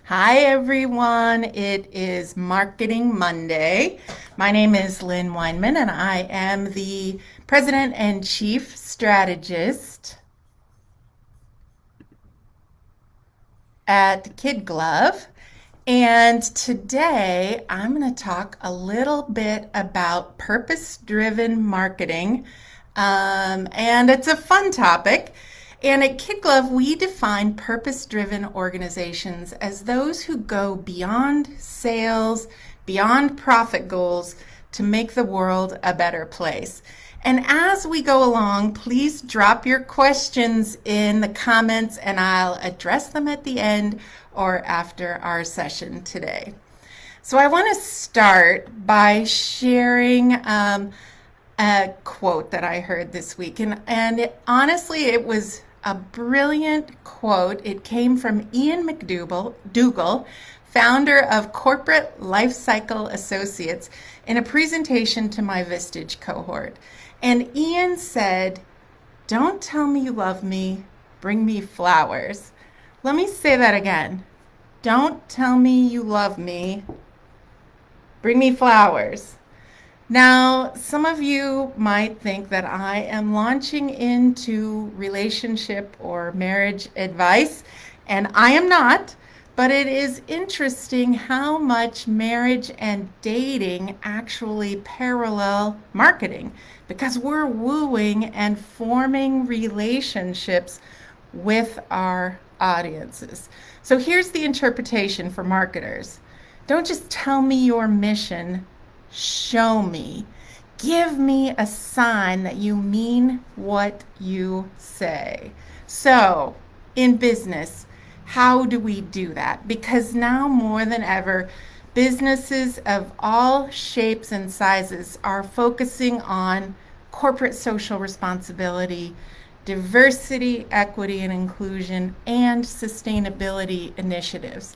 Hi, everyone. It is Marketing Monday. My name is Lynn Weinman, and I am the President and Chief Strategist at Kid Glove. And today I'm going to talk a little bit about purpose driven marketing. And it's a fun topic. And at Kid Glove, we define purpose driven organizations as those who go beyond sales, beyond profit goals to make the world a better place. And as we go along, please drop your questions in the comments and I'll address them at the end or after our session today. So I want to start by sharing a quote that I heard this week. Honestly, it was a brilliant quote. It came from Ian McDougall, founder of Corporate Lifecycle Associates, in a presentation to my Vistage cohort. And Ian said, "Don't tell me you love me, bring me flowers." Let me say that again. Don't tell me you love me, bring me flowers. Now, some of you might think that I am launching into relationship or marriage advice, and I am not, but it is interesting how much marriage and dating actually parallel marketing because we're wooing and forming relationships with our audiences. So here's the interpretation for marketers. Don't just tell me your mission, show me. Give me a sign that you mean what you say. So, in business, how do we do that? Because now more than ever, businesses of all shapes and sizes are focusing on corporate social responsibility, diversity, equity, and inclusion, and sustainability initiatives.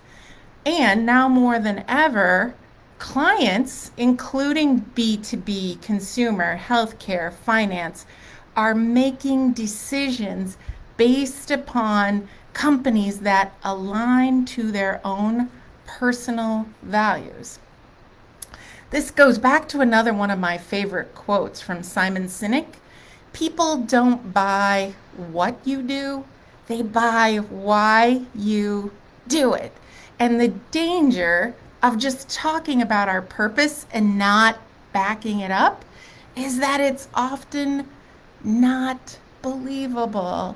And now more than ever, clients, including B2B, consumer, healthcare, finance, are making decisions based upon companies that align to their own personal values. This goes back to another one of my favorite quotes from Simon Sinek. People don't buy what you do, they buy why you do it. And the danger of just talking about our purpose and not backing it up is that it's often not believable.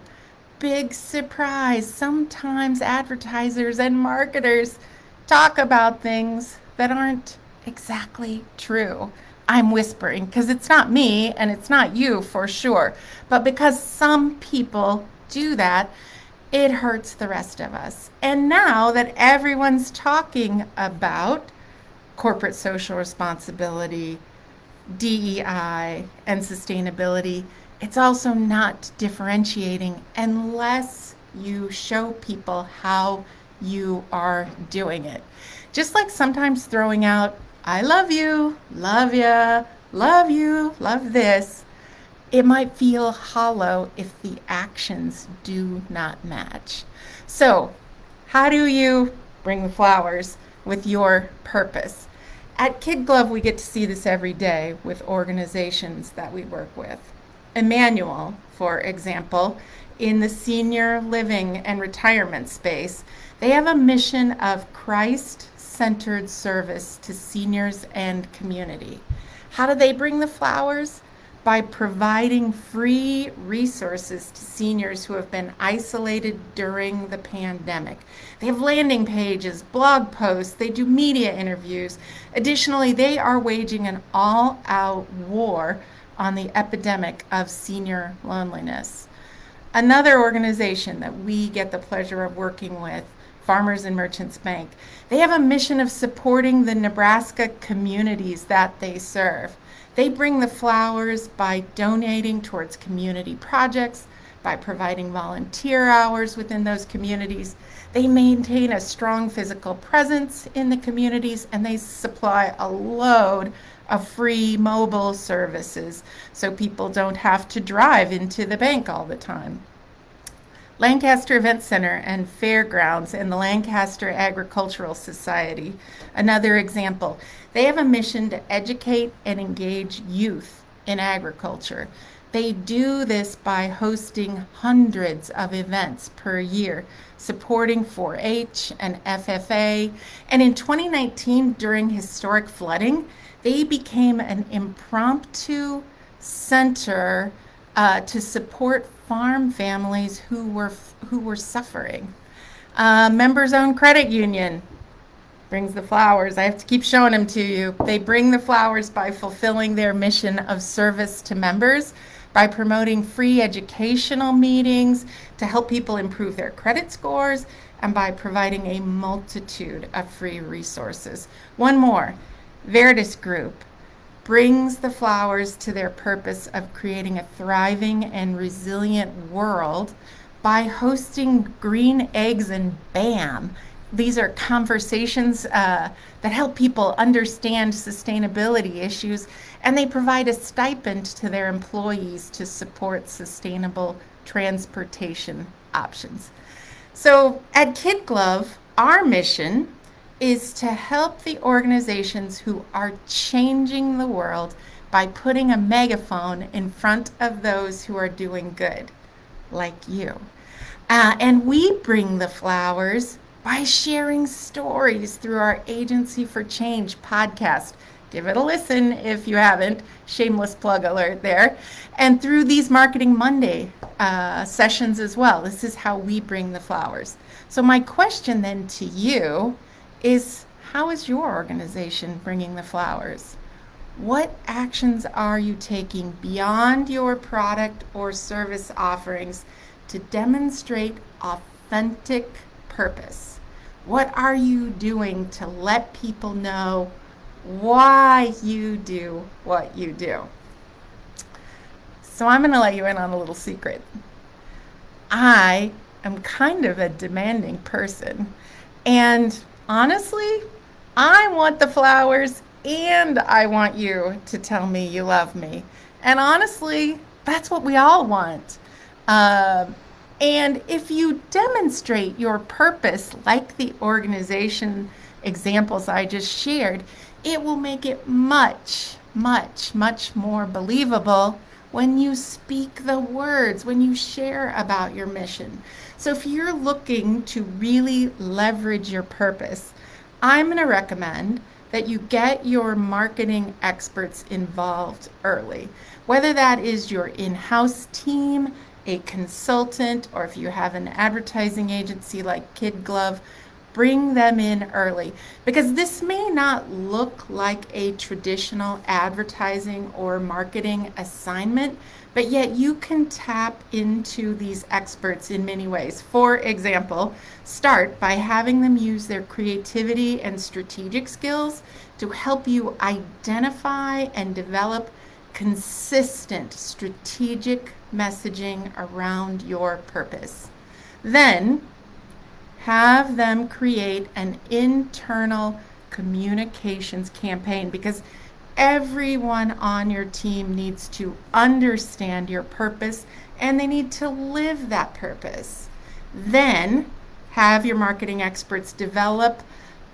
Big surprise. Sometimes advertisers and marketers talk about things that aren't exactly true. I'm whispering because it's not me and it's not you for sure. But because some people do that, it hurts the rest of us. And now that everyone's talking about corporate social responsibility, DEI, and sustainability, it's also not differentiating unless you show people how you are doing it. Just like sometimes throwing out, "I love you, love ya, love you, love this," it might feel hollow if the actions do not match. So, how do you bring the flowers with your purpose? At Kid Glove, we get to see this every day with organizations that we work with. Emmanuel, for example, in the senior living and retirement space, they have a mission of Christ-centered service to seniors and community. How do they bring the flowers? By providing free resources to seniors who have been isolated during the pandemic. They have landing pages, blog posts, they do media interviews. Additionally, they are waging an all-out war on the epidemic of senior loneliness. Another organization that we get the pleasure of working with, Farmers and Merchants Bank, they have a mission of supporting the Nebraska communities that they serve. They bring the flowers by donating towards community projects, by providing volunteer hours within those communities. They maintain a strong physical presence in the communities, and they supply a load of free mobile services so people don't have to drive into the bank all the time. Lancaster Event Center and Fairgrounds and the Lancaster Agricultural Society, another example. They have a mission to educate and engage youth in agriculture. They do this by hosting hundreds of events per year, supporting 4-H and FFA. And in 2019, during historic flooding, they became an impromptu center to support farm families who were suffering. Members Owned Credit Union brings the flowers. I have to keep showing them to you. They bring the flowers by fulfilling their mission of service to members, by promoting free educational meetings to help people improve their credit scores, and by providing a multitude of free resources. One more, Veritas Group brings the flowers to their purpose of creating a thriving and resilient world by hosting Green Eggs and BAM. These are conversations that help people understand sustainability issues, and they provide a stipend to their employees to support sustainable transportation options. So at Kid Glove, our mission is to help the organizations who are changing the world by putting a megaphone in front of those who are doing good, like you. And we bring the flowers by sharing stories through our Agency for Change podcast. Give it a listen if you haven't. Shameless plug alert there. And through these Marketing Monday sessions as well. This is how we bring the flowers. So my question then to you is, how is your organization bringing the flowers? What actions are you taking beyond your product or service offerings to demonstrate authentic purpose? What are you doing to let people know why you do what you do? So I'm going to let you in on a little secret. I am kind of a demanding person, and honestly, I want the flowers and I want you to tell me you love me. And honestly, that's what we all want. And if you demonstrate your purpose like the organization examples I just shared, it will make it much, much, much more believable when you speak the words, when you share about your mission. So if you're looking to really leverage your purpose, I'm going to recommend that you get your marketing experts involved early. Whether that is your in-house team, a consultant, or if you have an advertising agency like Kid Glove, bring them in early, because this may not look like a traditional advertising or marketing assignment, but yet you can tap into these experts in many ways. For example, start by having them use their creativity and strategic skills to help you identify and develop consistent strategic messaging around your purpose. Then have them create an internal communications campaign, because everyone on your team needs to understand your purpose and they need to live that purpose. Then have your marketing experts develop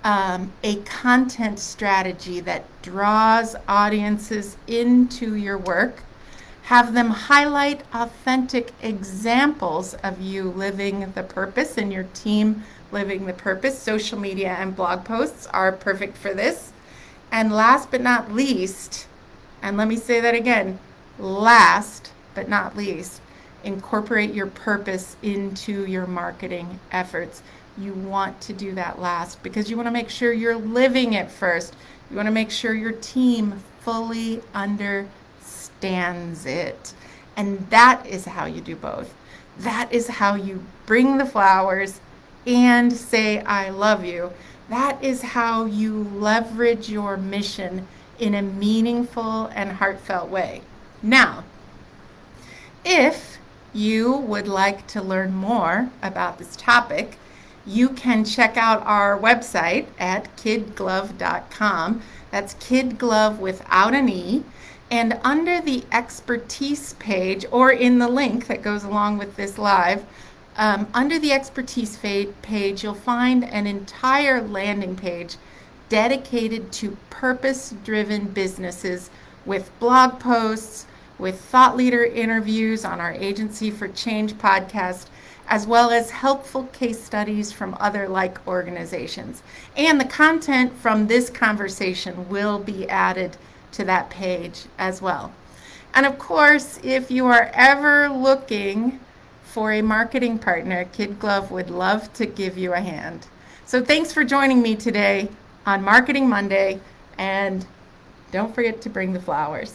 a content strategy that draws audiences into your work. Have them highlight authentic examples of you living the purpose and your team living the purpose. Social media and blog posts are perfect for this. And last but not least, and let me say that again, last but not least, incorporate your purpose into your marketing efforts. You want to do that last because you want to make sure you're living it first. You want to make sure your team fully understands it. And that is how you do both. That is how you bring the flowers and say, I love you. That is how you leverage your mission in a meaningful and heartfelt way. Now, if you would like to learn more about this topic, you can check out our website at kidglove.com. That's Kid Glove without an E. And under the expertise page, or in the link that goes along with this live, Under the expertise page, you'll find an entire landing page dedicated to purpose-driven businesses with blog posts, with thought leader interviews on our Agency for Change podcast, as well as helpful case studies from other like organizations. And the content from this conversation will be added to that page as well. And of course, if you are ever looking for a marketing partner, Kid Glove would love to give you a hand. So thanks for joining me today on Marketing Monday, and don't forget to bring the flowers.